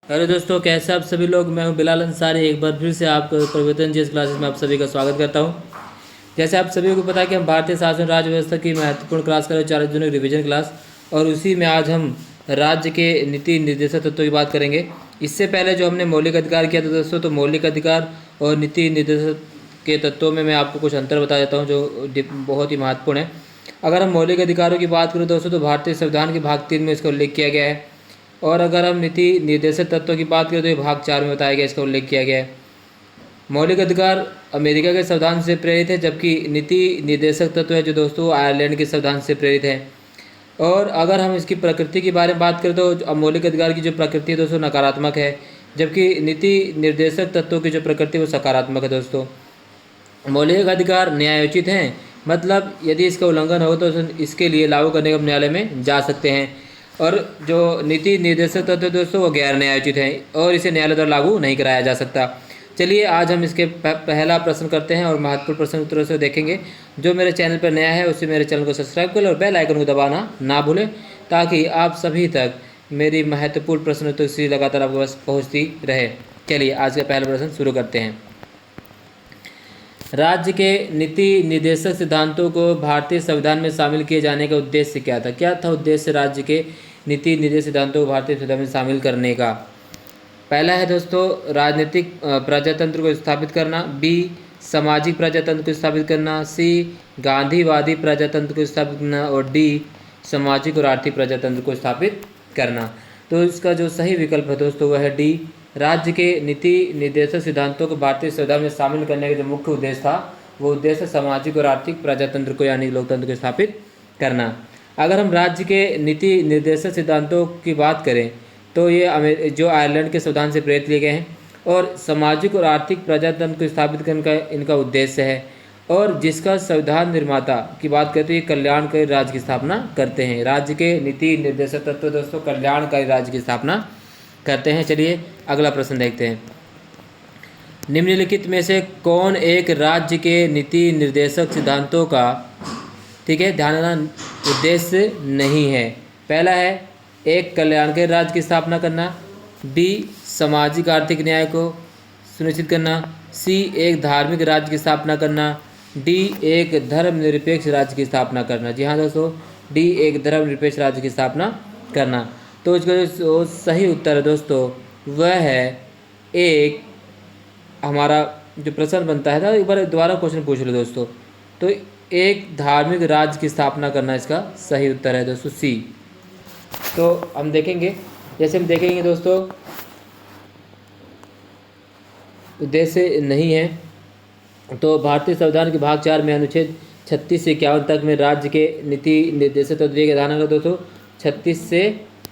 Hello दोस्तों, कैसे आप सभी लोग। मैं हूं बिलाल अंसारी। एक बार फिर से आपको परिवर्तन जीएस क्लासेस में आप सभी का स्वागत करता हूं। जैसे आप सभी को पता है कि हम भारतीय शासन राज्य व्यवस्था की महत्वपूर्ण क्लास कर रहे हैं, 4 जून रिवीजन क्लास। और उसी में आज हम राज्य के नीति निर्देशक तत्वों की बात करेंगे। इससे पहले जो हमने मौलिक अधिकार किया था दोस्तों, तो मौलिक अधिकार और नीति निर्देशक के तत्वों में मैं आपको कुछ अंतर बता देता हूँ जो बहुत ही महत्वपूर्ण है। अगर हम मौलिक अधिकारों की बात करें दोस्तों, तो भारतीय संविधान के भाग 3 में इसका उल्लेख किया गया है। और अगर हम नीति निर्देशक तत्वों की बात करें तो ये भाग 4 में बताया गया, इसका उल्लेख किया गया है। मौलिक अधिकार अमेरिका के संविधान से प्रेरित है, जबकि नीति निर्देशक तत्व है जो दोस्तों आयरलैंड के संविधान से प्रेरित है। और अगर हम इसकी प्रकृति के बारे में बात करें तो मौलिक अधिकार की जो प्रकृति है दोस्तों नकारात्मक है, जबकि नीति निर्देशक तत्वों की जो प्रकृति है वो सकारात्मक है दोस्तों। मौलिक अधिकार न्यायोचित हैं, मतलब यदि इसका उल्लंघन हो तो इसके लिए लागू करने के न्यायालय में जा सकते हैं। और जो नीति निर्देशक तत्व दोस्तों वो गैर न्यायोचित हैं और इसे न्यायालय द्वारा लागू नहीं कराया जा सकता। चलिए आज हम इसके पहला प्रश्न करते हैं और महत्वपूर्ण प्रश्न उत्तरों से देखेंगे। जो मेरे चैनल पर नया है उसे मेरे चैनल को सब्सक्राइब कर लें और बेल आइकन को दबाना ना भूलें, ताकि आप सभी तक मेरी महत्वपूर्ण प्रश्न उत्तर सीरीज लगातार आपके पास पहुँचती रहे। चलिए आज का पहला प्रश्न शुरू करते हैं। राज्य के नीति निर्देशक सिद्धांतों को भारतीय संविधान में शामिल किए जाने का उद्देश्य क्या था? क्या था उद्देश्य राज्य के नीति निर्देशक सिद्धांतों को भारतीय संविधान में शामिल करने का? पहला है दोस्तों राजनीतिक प्रजातंत्र को स्थापित करना, बी सामाजिक प्रजातंत्र को स्थापित करना, सी गांधीवादी प्रजातंत्र को स्थापित करना और डी सामाजिक और आर्थिक प्रजातंत्र को स्थापित करना। तो इसका जो सही विकल्प है दोस्तों वह है डी। राज्य के नीति निर्देशक सिद्धांतों को भारतीय संविधान में शामिल करने का जो मुख्य उद्देश्य था वो उद्देश्य सामाजिक और आर्थिक प्रजातंत्र को यानी लोकतंत्र को स्थापित करना। अगर हम राज्य के नीति निर्देशक सिद्धांतों की बात करें तो ये जो आयरलैंड के संविधान से प्रेरित लिए गए हैं और सामाजिक और आर्थिक प्रजातंत्र को स्थापित करने का इनका उद्देश्य है। और जिसका संविधान निर्माता की बात करते हैं, ये कल्याणकारी राज्य की स्थापना करते हैं। राज्य के नीति निर्देशक तत्व दोस्तों कल्याणकारी राज्य की स्थापना करते हैं। चलिए अगला प्रश्न देखते हैं। निम्नलिखित में से कौन एक राज्य के नीति निर्देशक सिद्धांतों का, ठीक है ध्यान देना, उद्देश्य नहीं है? पहला है एक कल्याणकारी राज्य की स्थापना करना, बी सामाजिक आर्थिक न्याय को सुनिश्चित करना, सी एक धार्मिक राज्य की स्थापना करना, डी एक धर्मनिरपेक्ष राज्य की स्थापना करना। जी हाँ दोस्तों, डी एक धर्मनिरपेक्ष राज्य की स्थापना करना। तो इसका जो सही उत्तर है दोस्तों वह है एक, हमारा जो प्रश्न बनता है ना, एक बार दोबारा क्वेश्चन पूछ लो दोस्तों, तो एक धार्मिक राज्य की स्थापना करना इसका सही उत्तर है दोस्तों सी। तो हम देखेंगे, जैसे हम देखेंगे दोस्तों उद्देश्य नहीं है, तो भारतीय संविधान के भाग 4 में अनुच्छेद 36 से 51 तक में राज्य के नीति निर्देशक तत्व दिए गए। ध्यान रखना दोस्तों 36 से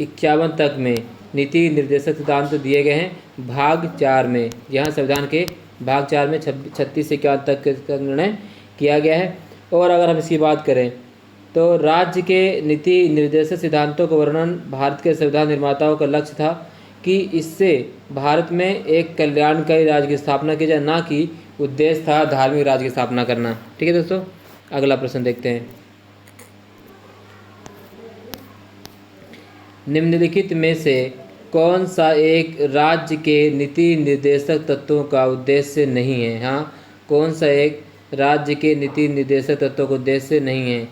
51 तक में नीति निर्देशक सिद्धांत दिए गए हैं भाग 4 में। यहाँ संविधान के भाग 4 में 36 से 51 तक का निर्णय किया गया है। और अगर हम इसकी बात करें तो राज्य के नीति निर्देशक सिद्धांतों का वर्णन भारत के संविधान निर्माताओं का लक्ष्य था कि इससे भारत में एक कल्याणकारी राज्य की स्थापना की जाए, ना कि उद्देश्य था धार्मिक राज्य की स्थापना करना। ठीक है दोस्तों, अगला प्रश्न देखते हैं। निम्नलिखित में से कौन सा एक राज्य के नीति निर्देशक तत्वों का उद्देश्य नहीं है? हाँ, कौन सा एक राज्य के नीति निर्देशक तत्वों का उद्देश्य नहीं है?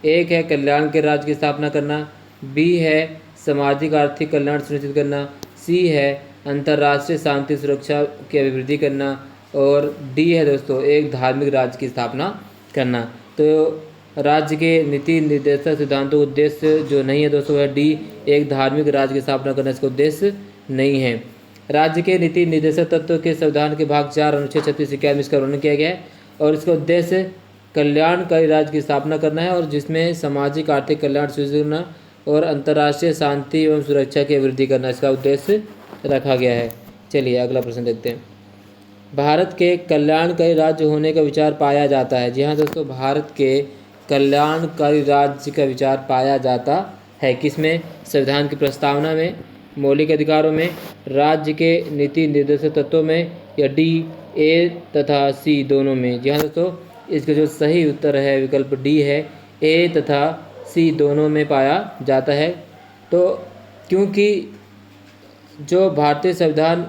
एक है कल्याण के राज्य की स्थापना करना, बी है सामाजिक आर्थिक कल्याण सुनिश्चित करना, सी है अंतर्राष्ट्रीय शांति सुरक्षा की अभिवृद्धि करना और डी है दोस्तों एक धार्मिक राज्य की स्थापना करना। तो राज्य के नीति निर्देशक सिद्धांतों उद्देश्य जो नहीं है दोस्तों है डी एक धार्मिक राज्य की स्थापना करना, इसका उद्देश्य नहीं है। राज्य के नीति निर्देशक तत्व के संविधान के भाग 4 अनुच्छेद 36 में इसका वर्णन किया गया है और इसका उद्देश्य कल्याणकारी राज्य की स्थापना करना है और जिसमें सामाजिक आर्थिक कल्याण सुनिश्चित करना और अंतर्राष्ट्रीय शांति एवं सुरक्षा की वृद्धि करना, इसका उद्देश्य रखा गया है। चलिए अगला प्रश्न देखते हैं। भारत के कल्याणकारी राज्य होने का विचार पाया जाता है। जी हाँ दोस्तों, भारत के कल्याणकारी राज्य का विचार पाया जाता है किसमें? संविधान की प्रस्तावना में, मौलिक अधिकारों में, राज्य के नीति निर्देशक तत्वों में या डी ए तथा सी दोनों में। जी हाँ दोस्तों, इसका जो सही उत्तर है विकल्प डी है, ए तथा सी दोनों में पाया जाता है। तो क्योंकि जो भारतीय संविधान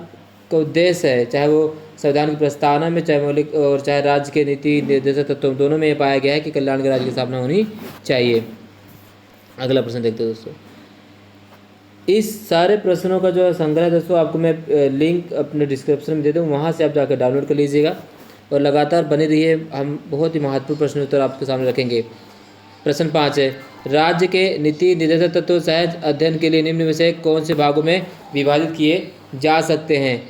का उद्देश्य है, चाहे वो संविधान की प्रस्तावना में, चाहे मौलिक और चाहे राज्य के नीति निर्देशक तत्वों दोनों में ये पाया गया है कि कल्याणकारी राज्य की स्थापना होनी चाहिए। अगला प्रश्न देखते हैं दोस्तों। इस सारे प्रश्नों का जो संग्रह दोस्तों आपको मैं लिंक अपने डिस्क्रिप्शन में दे दूँ, वहाँ से आप जाकर डाउनलोड कर लीजिएगा और लगातार बने रहिए। हम बहुत ही महत्वपूर्ण प्रश्न उत्तर आपके सामने रखेंगे। प्रश्न 5 है, राज्य के नीति निर्देशक तत्व सहज अध्ययन के लिए निम्न में से कौन से भागों में विभाजित किए जा सकते हैं?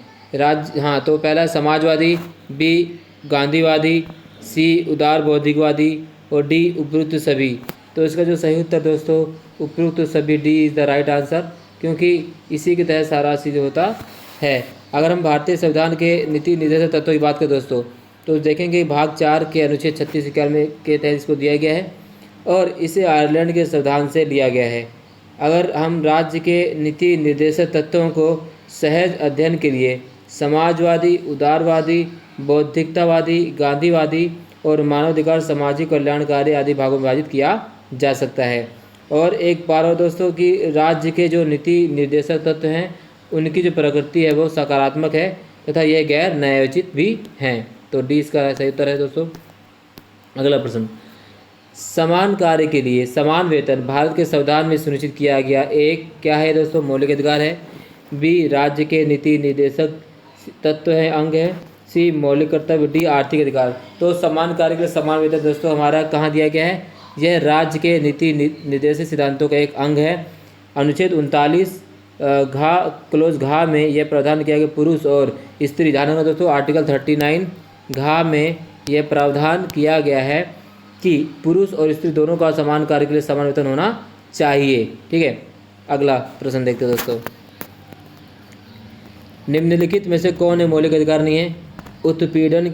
तो पहला समाजवादी, बी गांधीवादी, सी उदार बौद्धिकवादी और डी उपयुक्त सभी। तो इसका जो सही उत्तर दोस्तों उपयुक्त सभी, D is the right answer, क्योंकि इसी के तहत सारा चीज़ होता है। अगर हम भारतीय संविधान के नीति निर्देशक तत्वों की बात करें दोस्तों, तो देखेंगे भाग 4 के अनुच्छेद 36 के तहत इसको दिया गया है और इसे आयरलैंड के संविधान से लिया गया है। अगर हम राज्य के नीति निर्देशक तत्वों को सहज अध्ययन के लिए समाजवादी, उदारवादी, बौद्धिकतावादी, गांधीवादी और मानवाधिकार, सामाजिक कल्याणकारी आदि भागों में विभाजित किया जा सकता है। और एक बार और दोस्तों कि राज्य के जो नीति निर्देशक तत्व हैं उनकी जो प्रकृति है वो सकारात्मक है तथा यह गैर न्यायोचित भी हैं। तो डी इसका सही उत्तर है दोस्तों। अगला प्रश्न, समान कार्य के लिए समान वेतन भारत के संविधान में सुनिश्चित किया गया एक क्या है दोस्तों? मौलिक अधिकार है। बी राज्य के नीति निर्देशक तत्व है, अंग है। सी मौलिक कर्तव्य। डी आर्थिक अधिकार। तो समान कार्य के लिए समान वेतन दोस्तों हमारा कहाँ दिया गया है? यह राज्य के नीति निर्देशक सिद्धांतों का एक अंग है। अनुच्छेद 39 क्लोज घ में यह प्रावधान किया गया पुरुष और स्त्री, ध्यान रखना दोस्तों, आर्टिकल 39 घ में यह प्रावधान किया गया है कि पुरुष और स्त्री दोनों का समान कार्य के लिए समान वेतन होना चाहिए। ठीक है, अगला प्रश्न देखते हैं दोस्तों। निम्नलिखित में से कौन है मौलिक अधिकार नहीं है? उत्पीड़न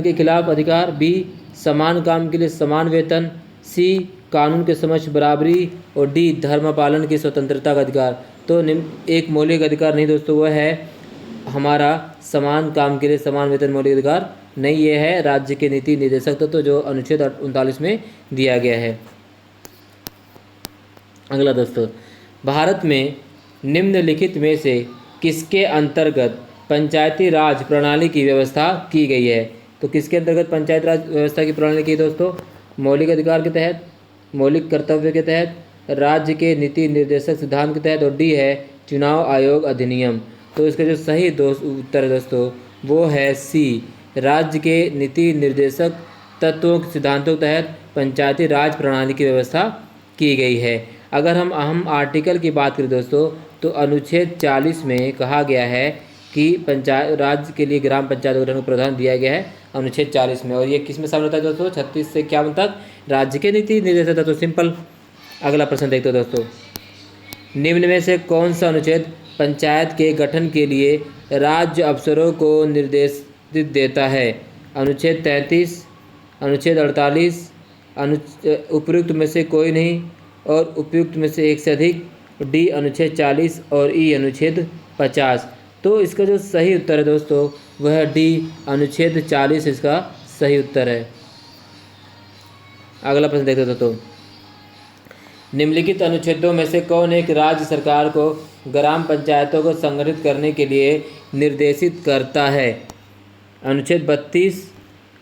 के खिलाफ अधिकार। बी समान काम के लिए समान वेतन। सी कानून के समक्ष बराबरी और डी धर्म पालन की स्वतंत्रता का अधिकार। तो एक मौलिक अधिकार नहीं दोस्तों, वह है हमारा समान काम के लिए समान वेतन मौलिक अधिकार नहीं, ये है राज्य के नीति निर्देशक तत्व जो अनुच्छेद 39 में दिया गया है। अगला दोस्तों, भारत में निम्नलिखित में से किसके अंतर्गत पंचायती राज प्रणाली की व्यवस्था की गई है? तो किसके अंतर्गत पंचायत राज व्यवस्था की प्रणाली की दोस्तों? मौलिक अधिकार के तहत, मौलिक कर्तव्य के तहत, राज्य के नीति निर्देशक सिद्धांत के तहत और डी है चुनाव आयोग अधिनियम। तो इसका जो सही उत्तर है दोस्तों वो है सी, राज्य के नीति निर्देशक तत्वों के सिद्धांतों के तहत पंचायती राज प्रणाली की व्यवस्था की गई है। अगर हम अहम आर्टिकल की बात करें दोस्तों, तो अनुच्छेद 40 में कहा गया है कि पंचायत राज्य के लिए ग्राम पंचायत गठन को प्रावधान दिया गया है अनुच्छेद 40 में, और ये किस में शामिल होता है दोस्तों? 36 से 51 तक राज्य के नीति निर्देशक तत्व। सिंपल। अगला प्रश्न देखते हो दोस्तों, निम्न में से कौन सा अनुच्छेद पंचायत के गठन के लिए राज्य अफसरों को निर्देश देता है? अनुच्छेद 33, अनुच्छेद 48, उपयुक्त में से कोई नहीं और उपयुक्त में से एक से अधिक, डी अनुच्छेद 40 और ई अनुच्छेद 50। तो इसका जो सही उत्तर है दोस्तों वह डी अनुच्छेद 40 इसका सही उत्तर है। अगला प्रश्न देखते हैं दोस्तों, निम्नलिखित अनुच्छेदों में से कौन एक राज्य सरकार को ग्राम पंचायतों को संगठित करने के लिए निर्देशित करता है? अनुच्छेद 32,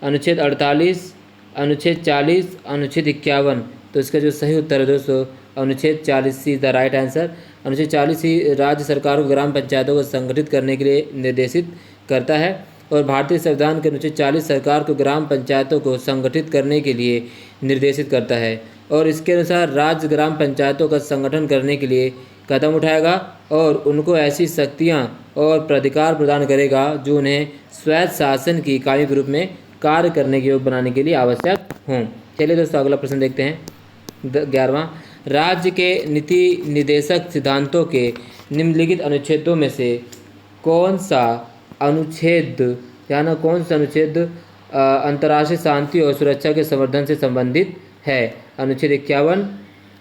अनुच्छेद 48, अनुच्छेद 40, अनुच्छेद 51। तो इसका जो सही उत्तर है दोस्तों अनुच्छेद 40 सी द राइट आंसर। अनुच्छेद 40 ही राज्य सरकार को ग्राम पंचायतों को संगठित करने के लिए निर्देशित करता है और भारतीय संविधान के अनुच्छेद 40 सरकार को ग्राम पंचायतों को संगठित करने के लिए निर्देशित करता है और इसके अनुसार राज्य ग्राम पंचायतों का संगठन करने के लिए कदम उठाएगा और उनको ऐसी शक्तियाँ और प्राधिकार प्रदान करेगा जो उन्हें स्वायत्त शासन की इकाई के रूप में कार्य करने के योग्य बनाने के लिए आवश्यक हों। चलिए दोस्तों अगला प्रश्न देखते हैं। 11वां, राज्य के नीति निर्देशक सिद्धांतों के निम्नलिखित अनुच्छेदों में से कौन सा अनुच्छेद अंतर्राष्ट्रीय शांति और सुरक्षा के संवर्धन से संबंधित है? अनुच्छेद 51,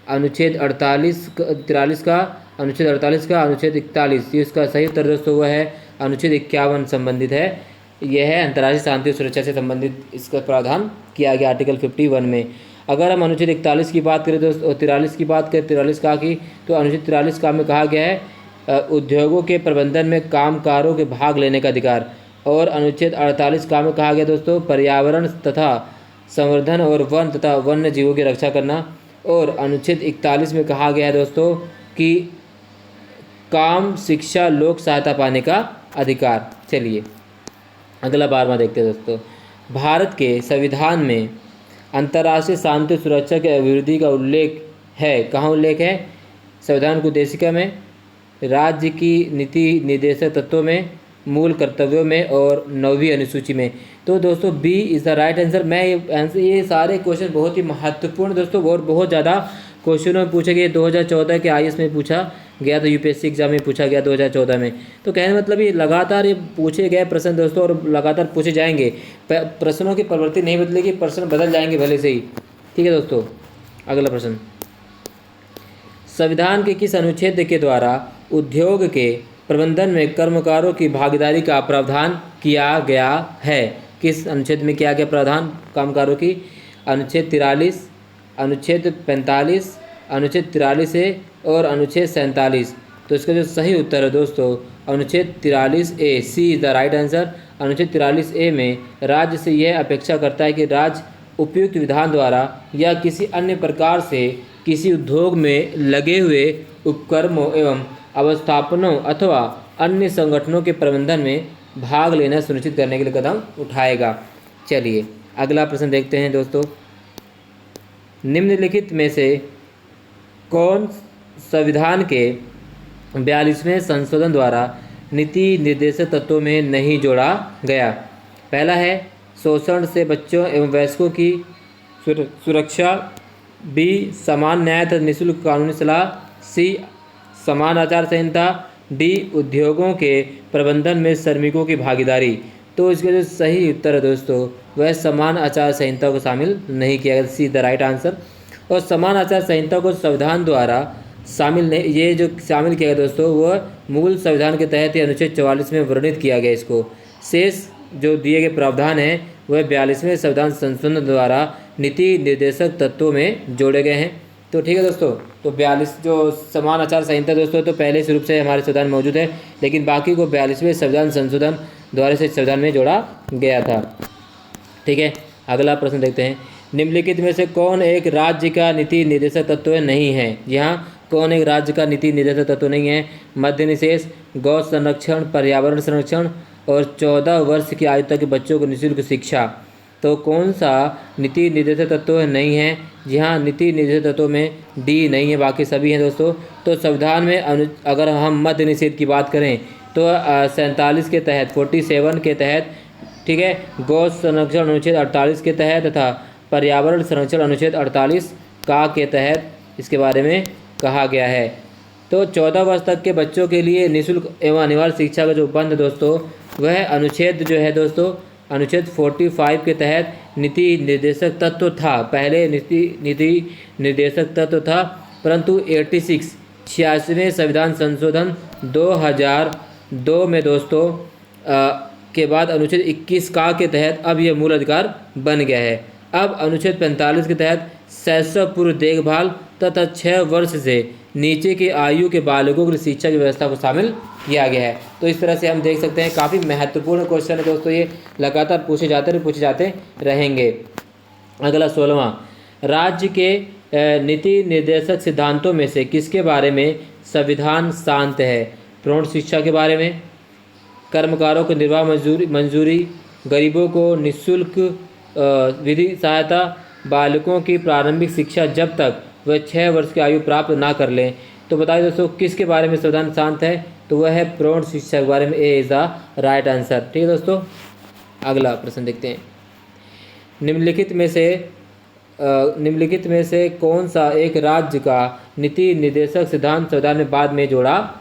अनुच्छेद 43 का, अनुच्छेद 48 का, अनुच्छेद 41। इसका सही उत्तर दोस्तों हुआ है अनुच्छेद 51 संबंधित है। यह है अंतर्राष्ट्रीय शांति और सुरक्षा से संबंधित, इसका प्रावधान किया गया आर्टिकल 51 में। अगर हम अनुच्छेद 41 की बात करें दोस्तों, 43 की बात करें, 43 का की, तो अनुच्छेद 43 का में कहा गया है उद्योगों के प्रबंधन में कामगारों के भाग लेने का अधिकार। और अनुच्छेद 48 का में कहा गया दोस्तों पर्यावरण तथा संवर्धन और वन तथा वन्य जीवों की रक्षा करना। और अनुच्छेद 41 में कहा गया है दोस्तों कि काम, शिक्षा, लोक सहायता पाने का अधिकार। चलिए अगला 12वां देखते हैं दोस्तों। भारत के संविधान में अंतर्राष्ट्रीय शांति सुरक्षा के अभिवृद्धि का उल्लेख है। कहाँ उल्लेख है? संविधान की उद्देशिका में, राज्य की नीति निर्देशक तत्वों में, मूल कर्तव्यों में और 9वीं अनुसूची में। तो दोस्तों B is the right answer. ये सारे क्वेश्चन बहुत ही महत्वपूर्ण दोस्तों और बहुत ज़्यादा क्वेश्चनों में पूछे गए। 2014 के IAS में पूछा गया था, यूपीएससी एग्जाम में पूछा गया 2014 में। तो कहने मतलब ये लगातार ये पूछे गए प्रश्न दोस्तों और लगातार पूछे जाएंगे। प्रश्नों की प्रवृत्ति नहीं बदलेगी, प्रश्न बदल जाएंगे भले से ही। ठीक है दोस्तों, अगला प्रश्न। संविधान के किस अनुच्छेद के द्वारा उद्योग के प्रबंधन में कर्मकारों की भागीदारी का प्रावधान किया गया है? किस अनुच्छेद में किया गया प्रावधान कामगारों की? अनुच्छेद 43, अनुच्छेद 45, अनुच्छेद 43A और अनुच्छेद 47। तो इसका जो सही उत्तर है दोस्तों अनुच्छेद 43A, C is the right answer. अनुच्छेद 43A में राज्य से यह अपेक्षा करता है कि राज्य उपयुक्त विधान द्वारा या किसी अन्य प्रकार से किसी उद्योग में लगे हुए उपक्रमों एवं अवस्थापनों अथवा अन्य संगठनों के प्रबंधन में भाग लेना सुनिश्चित करने के लिए कदम उठाएगा। चलिए अगला प्रश्न देखते हैं दोस्तों। निम्नलिखित में से कौन संविधान के 42वें संशोधन द्वारा नीति निर्देशक तत्वों में नहीं जोड़ा गया? पहला है शोषण से बच्चों एवं वयस्कों की सुरक्षा, बी समान न्याय तथा निःशुल्क कानूनी सलाह, सी समान आचार संहिता, डी उद्योगों के प्रबंधन में श्रमिकों की भागीदारी। तो इसका जो सही उत्तर है दोस्तों वह समान आचार संहिता को शामिल नहीं किया गया, सी द राइट आंसर। और समान आचार संहिता को संविधान द्वारा शामिल नहीं, ये जो शामिल किया गया दोस्तों वह मूल संविधान के तहत ही अनुच्छेद 44 में वर्णित किया गया। इसको शेष जो दिए गए प्रावधान हैं वह 42वें संविधान संशोधन द्वारा नीति निर्देशक तत्वों में जोड़े गए हैं। तो ठीक है दोस्तों, तो 42 जो समान आचार संहिता दोस्तों तो पहले से रूप से हमारे संविधान में मौजूद है, लेकिन बाकी को 42वें संविधान संशोधन द्वारा से संविधान में जोड़ा गया था। ठीक है, अगला प्रश्न देखते हैं। निम्नलिखित में से कौन एक राज्य का नीति निर्देशक तत्व नहीं है? यहाँ कौन एक राज्य का नीति निर्देशक तत्व नहीं है? मद्य निषेध, गौ संरक्षण, पर्यावरण संरक्षण और 14 वर्ष की आयु तक के बच्चों को निःशुल्क शिक्षा। तो कौन सा नीति निर्देशक तत्व नहीं है? यहाँ नीति निर्देशक तत्वों में डी नहीं है, बाकी सभी हैं दोस्तों। तो संविधान में अगर हम मद्य निषेध की बात करें तो 47 के तहत, 47 के तहत, ठीक है, गौ संरक्षण अनुच्छेद 48 के तहत तथा पर्यावरण संरक्षण अनुच्छेद 48 का के तहत इसके बारे में कहा गया है। तो 14 वर्ष तक के बच्चों के लिए निःशुल्क एवं अनिवार्य शिक्षा का जो बंद दोस्तों वह अनुच्छेद जो है दोस्तों अनुच्छेद 45 के तहत नीति निर्देशक तत्व था। पहले नीति निर्देशक तत्व था, परंतु 86वें संविधान संशोधन 2002 में दोस्तों के बाद अनुच्छेद 21 का के तहत अब यह मूल अधिकार बन गया है। अब अनुच्छेद 45 के तहत शैशव पूर्व देखभाल तथा 6 वर्ष से नीचे की आयु के बालकों की शिक्षा की व्यवस्था को शामिल किया गया है। तो इस तरह से हम देख सकते हैं काफ़ी महत्वपूर्ण क्वेश्चन है दोस्तों, ये लगातार पूछे जाते रहेंगे। अगला 16वां, राज्य के नीति निर्देशक सिद्धांतों में से किसके बारे में संविधान शांत है? प्रौढ़ शिक्षा के बारे में, कर्मकारों को निर्वाह मंजूरी, गरीबों को निःशुल्क विधि सहायता, बालकों की प्रारंभिक शिक्षा जब तक वह 6 वर्ष की आयु प्राप्त ना कर लें। तो बताइए दोस्तों किसके बारे में संविधान शांत है? तो वह है प्रौढ़ शिक्षा के बारे में, A is the right answer. ठीक है दोस्तों, अगला प्रश्न देखते हैं। निम्नलिखित में से कौन सा एक राज्य का नीति निर्देशक सिद्धांत संविधान में बाद में जोड़ा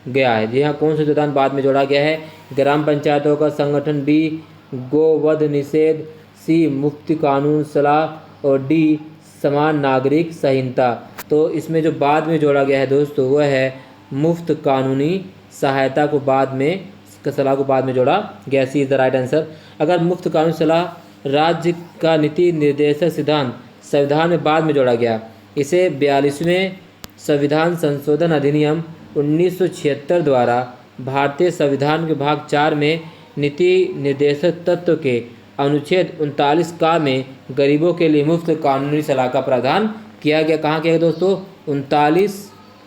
गया है? जी हाँ, कौन सा सिद्धांत बाद में जोड़ा गया है? ग्राम पंचायतों का संगठन, बी गोवध निषेध, सी मुफ्त कानून सलाह और डी समान नागरिक संहिता। तो इसमें जो बाद में जोड़ा गया है दोस्तों वह है मुफ्त कानूनी सहायता को बाद में, सलाह को बाद में जोड़ा गया, सी इज़ द राइट आंसर। अगर मुफ्त कानूनी सलाह राज्य का नीति निर्देशक सिद्धांत संविधान में बाद में जोड़ा गया, इसे 42वें संविधान संशोधन अधिनियम 1976 द्वारा भारतीय संविधान के भाग 4 में नीति निर्देशक तत्व के अनुच्छेद 39 का में गरीबों के लिए मुफ्त कानूनी सलाह का प्रावधान किया गया। कहाँ किया गया दोस्तों? 39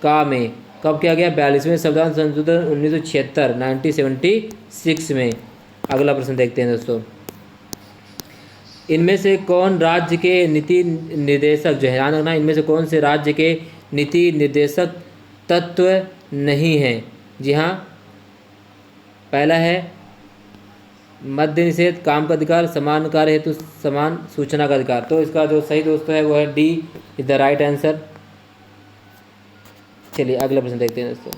का में। कब किया गया? 42वें संविधान संशोधन 1976 1976 में। अगला प्रश्न देखते हैं दोस्तों, इनमें से कौन राज्य के नीति निर्देशक जो है, ध्यान रखना, इनमें से कौन से राज्य के नीति निर्देशक तत्व नहीं हैं? जी हाँ, पहला है मद्य निषेध, काम का अधिकार, समान कार्य हेतु समान सूचना का अधिकार। तो इसका जो सही दोस्तों है वो है D is the right answer. चलिए अगला प्रश्न देखते हैं दोस्तों,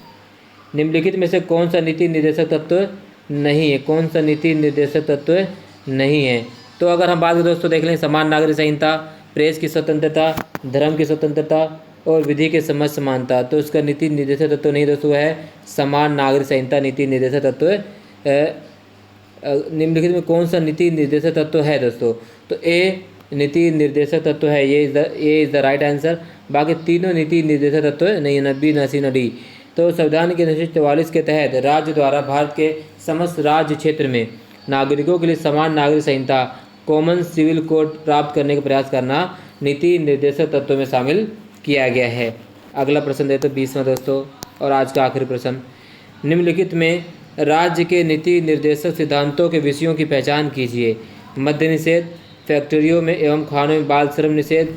निम्नलिखित में से कौन सा नीति निर्देशक तत्व नहीं है? कौन सा नीति निर्देशक तत्व नहीं है? तो अगर हम बात करें दोस्तों, देख लें, समान नागरिक संहिता, प्रेस की स्वतंत्रता, धर्म की स्वतंत्रता और विधि के समझ समानता। तो इसका नीति निर्देशक तत्व नहीं दोस्तों है समान नागरिक संहिता नीति निर्देशक तत्व। निम्नलिखित में कौन सा नीति निर्देशक तत्व है दोस्तों? तो ए नीति निर्देशक तत्व है, ये इज द राइट आंसर। बाकी तीनों नीति निर्देशक तत्व नहीं है, न बी न सी न डी। तो संविधान के अनुच्छेद 44 के तहत राज्य द्वारा भारत के समस्त राज्य क्षेत्र में नागरिकों के लिए समान नागरिक संहिता कॉमन सिविल कोड प्राप्त करने का प्रयास करना नीति निर्देशक तत्वों में शामिल किया गया है। अगला प्रश्न देते 20वां दोस्तों और आज का आखिरी प्रश्न, निम्नलिखित में राज्य के नीति निर्देशक सिद्धांतों के विषयों की पहचान कीजिए। मद्य निषेध, फैक्ट्रियों में एवं खानों में बाल श्रम निषेध,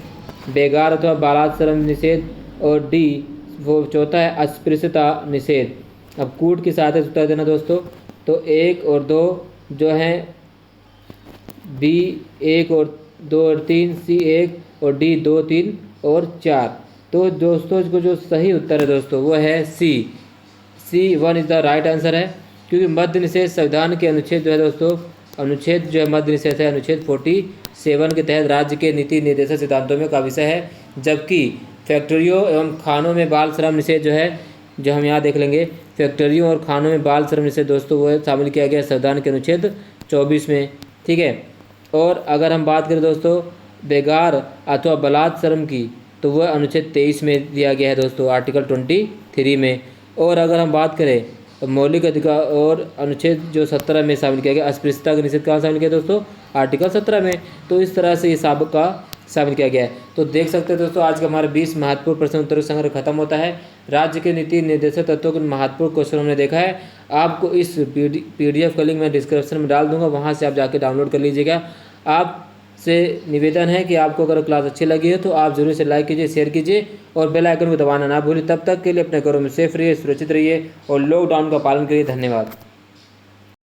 बेगार अथवा बालाश्रम निषेध, और डी वो चौथा है अस्पृश्यता निषेध। अब कूट की सहायता से उत्तर देना दोस्तों। तो 1 और 2 जो हैं बी 1 और 2 और 3, सी 1 और डी 2 3 और 4। तो दोस्तों इसको जो सही उत्तर है दोस्तों वो है सी 1 इज द राइट आंसर है, क्योंकि मद्य निषेध संविधान के अनुच्छेद जो है दोस्तों, अनुच्छेद जो है मद्य निषेध है अनुच्छेद 47 के तहत राज्य के नीति निर्देशक सिद्धांतों में का विषय है। जबकि फैक्ट्रियों एवं खानों में बाल श्रम निषेध जो है, जो हम यहाँ देख लेंगे, फैक्ट्रियों और खानों में बाल श्रम निषेध दोस्तों वो शामिल किया गया संविधान के अनुच्छेद 24 में। ठीक है, और अगर हम बात करें दोस्तों बेगार अथवा बलात्श्रम की, तो वह अनुच्छेद 23 में दिया गया है दोस्तों, आर्टिकल 23 में। और अगर हम बात करें तो मौलिक अधिकार और अनुच्छेद जो 17 में शामिल किया गया, अस्पृश्यता का निषेध कहाँ शामिल किया दोस्तों? आर्टिकल 17 में। तो इस तरह से ये सब का शामिल किया गया है। तो देख सकते हैं दोस्तों आज का हमारा 20 महत्वपूर्ण प्रश्न उत्तर संग्रह खत्म होता है। राज्य के नीति निर्देशक तत्वों के महत्वपूर्ण क्वेश्चन हमने देखा है। आपको इस PDF का लिंक मैं डिस्क्रिप्शन में डाल दूंगा, वहाँ से आप जाके डाउनलोड कर लीजिएगा। आपसे निवेदन है कि आपको अगर क्लास अच्छी लगी है तो आप जरूर से लाइक कीजिए, शेयर कीजिए और बेल आइकन को दबाना ना भूलिए। तब तक के लिए अपने घरों में सेफ रहिए, सुरक्षित रहिए और लॉकडाउन का पालन करिए। धन्यवाद।